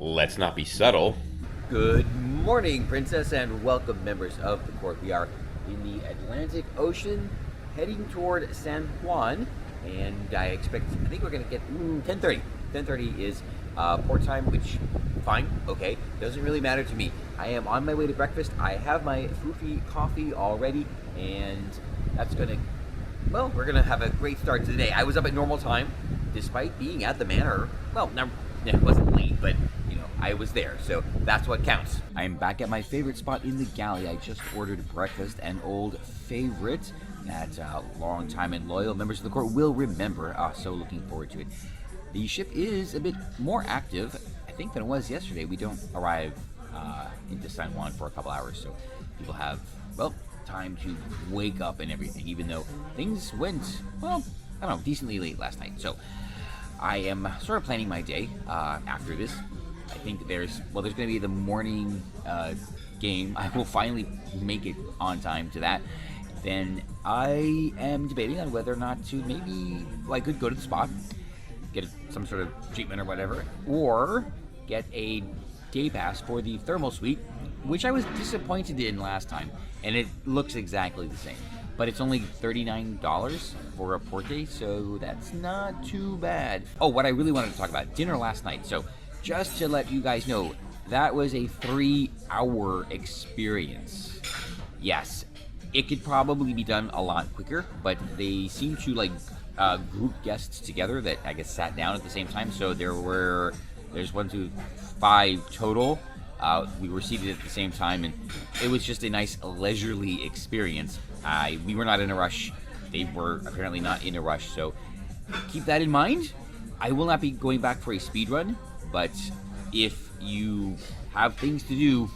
Let's not be subtle. Good morning, Princess, and welcome, members of the court. We are in the Atlantic Ocean, heading toward San Juan, and I think we're going to get 10:30. 10:30 is port time, which, fine, okay, doesn't really matter to me. I am on my way to breakfast. I have my foofy coffee already, and that's going to, well, we're going to have a great start to the day. I was up at normal time, despite being at the manor. Well, it wasn't late, but I was there, so that's what counts. I am back at my favorite spot in the Galley. I just ordered breakfast, an old favorite that long time and loyal members of the court will remember. So looking forward to it. The ship is a bit more active, I think, than it was yesterday. We don't arrive into San Juan for a couple hours, so people have, well, time to wake up and everything, even though things went, well, I don't know, decently late last night. So I am sort of planning my day after this. I think there's going to be the morning game. I will finally make it on time to that. Then I am debating on whether or not to maybe, I could go to the spa, get some sort of treatment or whatever, or get a day pass for the thermal suite, which I was disappointed in last time, and it looks exactly the same. But it's only $39 for a port day, so that's not too bad. Oh, what I really wanted to talk about, dinner last night. So just to let you guys know, that was a 3-hour experience. Yes, it could probably be done a lot quicker, but they seem to group guests together that I guess sat down at the same time. So there's 1, 2, 5 total. We were seated at the same time, and it was just a nice leisurely experience. We were not in a rush. They were apparently not in a rush, so keep that in mind. I will not be going back for a speed run, but if you have things to do,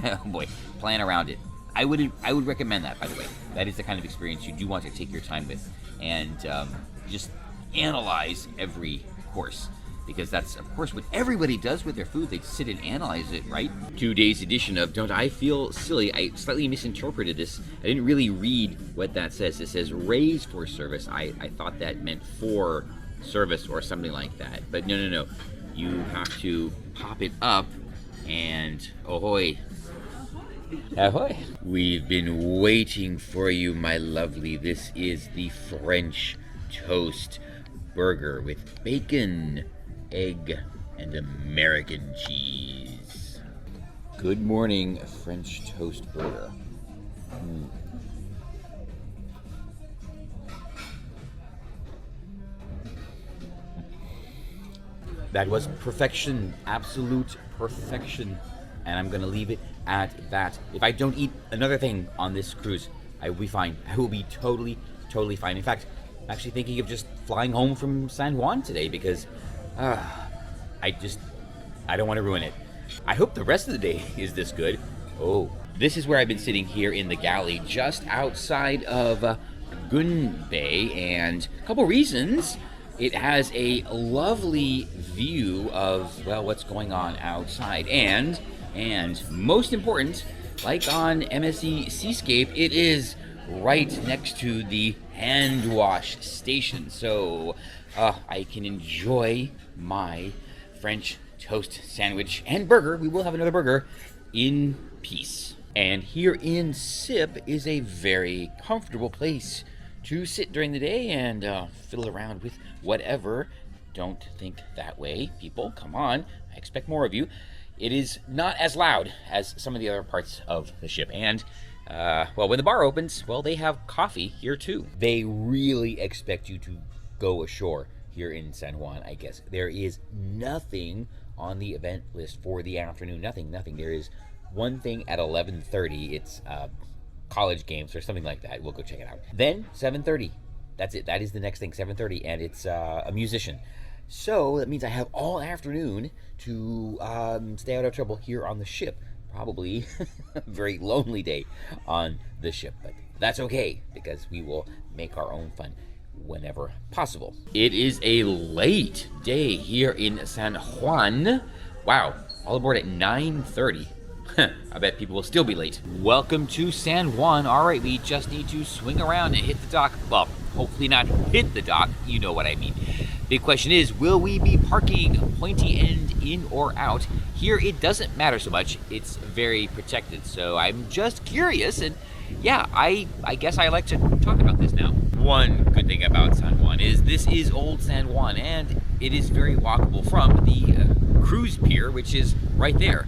oh boy, plan around it. I would recommend that, by the way. That is the kind of experience you do want to take your time with, and just analyze every course. Because that's, of course, what everybody does with their food. They sit and analyze it, right? Today's edition of Don't I Feel Silly? I slightly misinterpreted this. I didn't really read what that says. It says raise for service. I thought that meant for service or something like that. But no. You have to pop it up and ahoy. Ahoy. We've been waiting for you, my lovely. This is the French toast burger with bacon, egg, and American cheese. Good morning, French toast burger. That was perfection, absolute perfection, and I'm gonna leave it at that. If I don't eat another thing on this cruise, I will be fine. I will be totally fine. In fact, I'm actually thinking of just flying home from San Juan today because I don't want to ruin it. I hope the rest of the day is this good. Oh, this is where I've been sitting here in the Galley, just outside of Gun Bay, and a couple reasons. It has a lovely view of, well, what's going on outside, and most important, like on MSC Seascape, it is right next to the hand wash station, so I can enjoy my French toast sandwich and burger. We will have another burger in peace. And here in SIP is a very comfortable place to sit during the day and fiddle around with whatever. Don't think that way, people. Come on, I expect more of you. It is not as loud as some of the other parts of the ship, and well, when the bar opens, well, they have coffee here too. They really expect you to go ashore here in San Juan, I guess. There is nothing on the event list for the afternoon. Nothing. There is one thing at 11:30. It's college games or something like that. We'll go check it out. Then 7:30. That's it. That is the next thing, 7:30, and it's a musician. So that means I have all afternoon to stay out of trouble here on the ship. Probably a very lonely day on the ship, but that's okay because we will make our own fun whenever possible. It is a late day here in San Juan. Wow, all aboard at 9:30. I bet people will still be late. Welcome to San Juan. All right, we just need to swing around and hit the dock. Well, hopefully not hit the dock. You know what I mean. Big question is, will we be parking pointy end in or out? Here it doesn't matter so much. It's very protected. So I'm just curious, and yeah, I guess I like to talk about this now. One good thing about San Juan is this is old San Juan, and it is very walkable from the cruise pier, which is right there.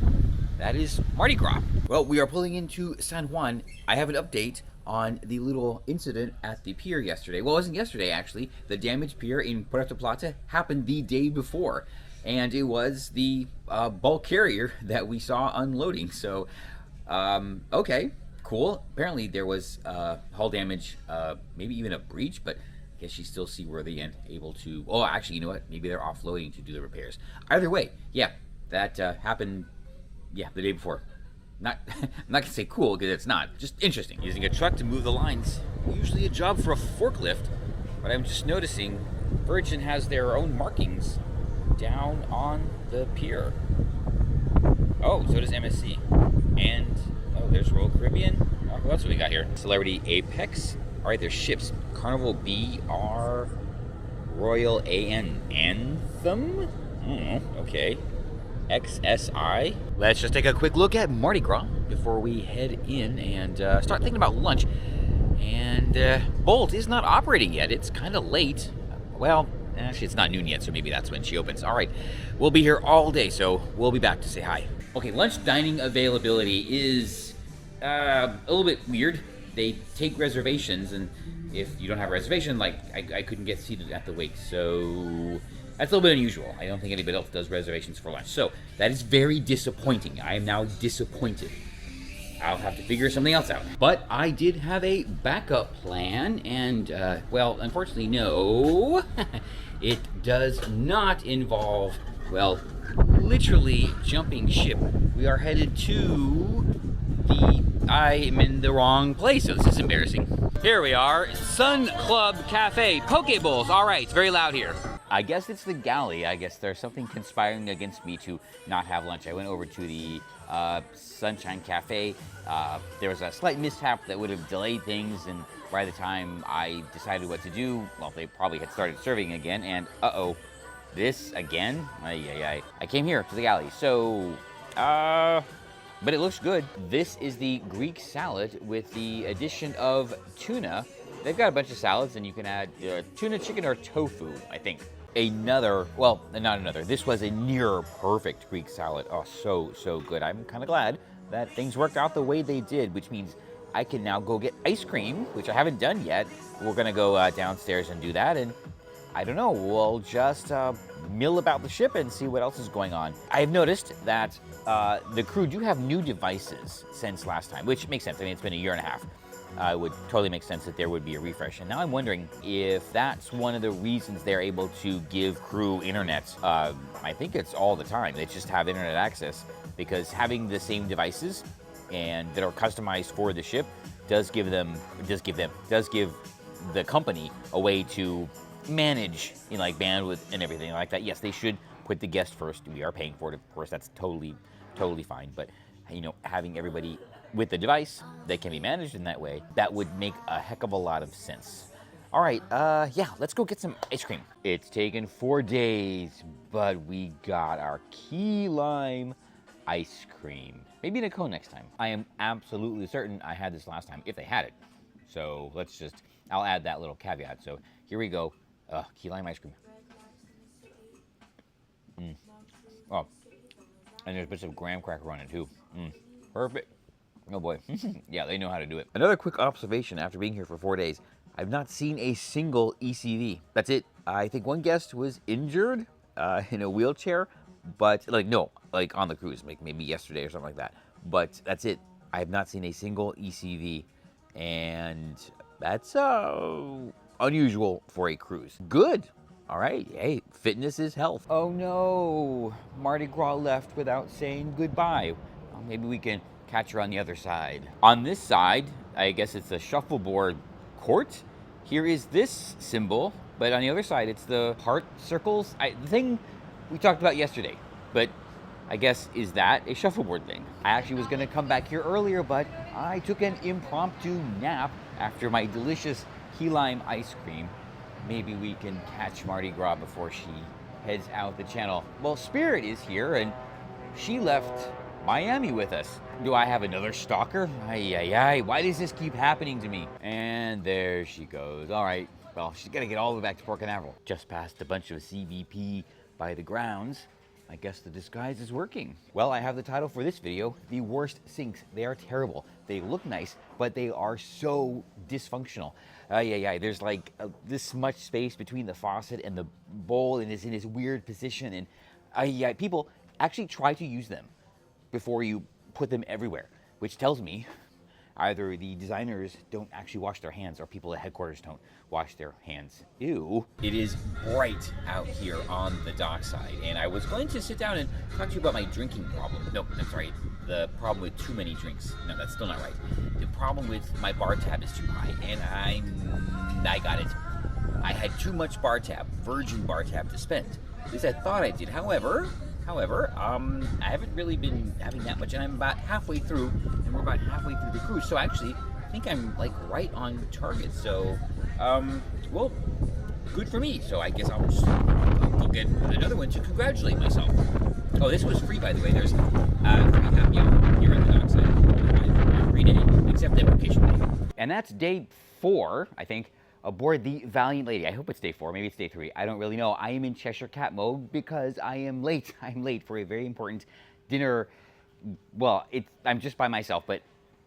That is Mardi Gras. Well, we are pulling into San Juan. I have an update on the little incident at the pier yesterday. Well, it wasn't yesterday, actually. The damaged pier in Puerto Plata happened the day before, and it was the bulk carrier that we saw unloading. So, okay, cool. Apparently there was hull damage, maybe even a breach, but I guess she's still seaworthy and able to... Oh, actually, you know what? Maybe they're offloading to do the repairs. Either way, yeah, that happened, yeah, the day before. I'm not gonna say cool, because it's not. Just interesting. Using a truck to move the lines. Usually a job for a forklift, but I'm just noticing Virgin has their own markings down on the pier. Oh, so does MSC. And, oh, there's Royal Caribbean. Oh, who else do we got here? Celebrity Apex. All right, there's ships. Carnival BR, Royal AN Anthem. Okay. XSI. Let's just take a quick look at Mardi Gras before we head in and start thinking about lunch. And Bolt is not operating yet. It's kind of late. Well, actually, it's not noon yet, so maybe that's when she opens. All right, we'll be here all day, so we'll be back to say hi. Okay, lunch dining availability is a little bit weird. They take reservations, and if you don't have a reservation, like I couldn't get seated at the wake, so that's a little bit unusual. I don't think anybody else does reservations for lunch, so that is very disappointing. I am now disappointed. I'll have to figure something else out. But I did have a backup plan, and, well, unfortunately, no. It does not involve, well, literally jumping ship. We are headed to I'm in the wrong place, so this is embarrassing. Here we are, Sun Club Cafe, Poke Bowls. All right, it's very loud here. I guess it's the Galley. I guess there's something conspiring against me to not have lunch. I went over to the Sunshine Cafe. There was a slight mishap that would have delayed things, and by the time I decided what to do, well, they probably had started serving again, and uh-oh, this again? I came here to the Galley, so, but it looks good. This is the Greek salad with the addition of tuna. They've got a bunch of salads, and you can add tuna, chicken, or tofu, I think. Another, well, not another, this was a near perfect Greek salad. Oh, so good. I'm kind of glad that things worked out the way they did, which means I can now go get ice cream, which I haven't done yet. We're gonna go downstairs and do that, and I don't know, we'll just mill about the ship and see what else is going on. I've noticed that the crew do have new devices since last time, which makes sense. I mean, it's been a year and a half. It would totally make sense that there would be a refresh. And now I'm wondering if that's one of the reasons they're able to give crew internet. I think it's all the time. They just have internet access, because having the same devices and that are customized for the ship does give the company a way to manage, you know, like bandwidth and everything like that. Yes, they should put the guest first. We are paying for it, of course. That's totally fine. But, you know, having everybody with the device that can be managed in that way, that would make a heck of a lot of sense. All right, yeah, let's go get some ice cream. It's taken 4 days, but we got our key lime ice cream. Maybe in a cone next time. I am absolutely certain I had this last time, if they had it. So let's just, I'll add that little caveat. So here we go, key lime ice cream. Oh, and there's bits of graham cracker on it too. Perfect. Oh boy, yeah, they know how to do it. Another quick observation after being here for 4 days, I've not seen a single ECV. That's it. I think one guest was injured in a wheelchair, but like, no, like on the cruise, like maybe yesterday or something like that. But that's it. I have not seen a single ECV, and that's unusual for a cruise. Good. All right, hey, fitness is health. Oh no, Mardi Gras left without saying goodbye. Well, maybe we can catch her on the other side. On this side, I guess it's a shuffleboard court. Here is this symbol, but on the other side, it's the heart circles. The thing we talked about yesterday, but I guess, is that a shuffleboard thing? I actually was gonna come back here earlier, but I took an impromptu nap after my delicious key lime ice cream. maybe we can catch Mardi Gras before she heads out the channel. Well, Spirit is here, and she left Miami with us. Do I have another stalker? Ay, ay, ay, why does this keep happening to me? And there she goes. All right, well, she's gotta get all the way back to Port Canaveral. Just passed a bunch of CVP by the grounds. I guess the disguise is working. Well, I have the title for this video, The Worst Sinks. They are terrible. They look nice, but they are so dysfunctional. There's like this much space between the faucet and the bowl, and it's in this weird position. And people actually try to use them before you put them everywhere, which tells me either the designers don't actually wash their hands or people at headquarters don't wash their hands. Ew. It is bright out here on the dockside, and I was going to sit down and talk to you about my drinking problem. No, that's right. The problem with too many drinks. No, that's still not right. The problem with my bar tab is too high, and I got it. I had too much bar tab, Virgin bar tab to spend. At least I thought I did. However, I haven't really been having that much, and I'm about halfway through, and we're about halfway through the cruise. So actually, I think I'm like right on target. So, well, good for me. So I guess I'll just go get another one to congratulate myself. Oh, this was free, by the way. There's free happy hour here at the dockside. Free day, except deprecation day. And that's day 4, I think, aboard the Valiant Lady. I hope it's day 4, maybe it's day 3. I don't really know. I am in Cheshire Cat mode because I am late. I'm late for a very important dinner. Well, I'm just by myself, but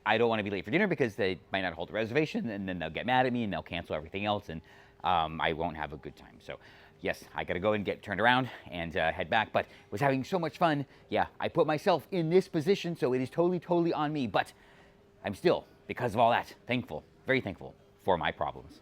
I don't want to be late for dinner because they might not hold a reservation, and then they'll get mad at me and they'll cancel everything else, and I won't have a good time. So yes, I gotta go and get turned around and head back, but was having so much fun. Yeah, I put myself in this position, so it is totally on me, but I'm still, because of all that, thankful, very thankful for my problems.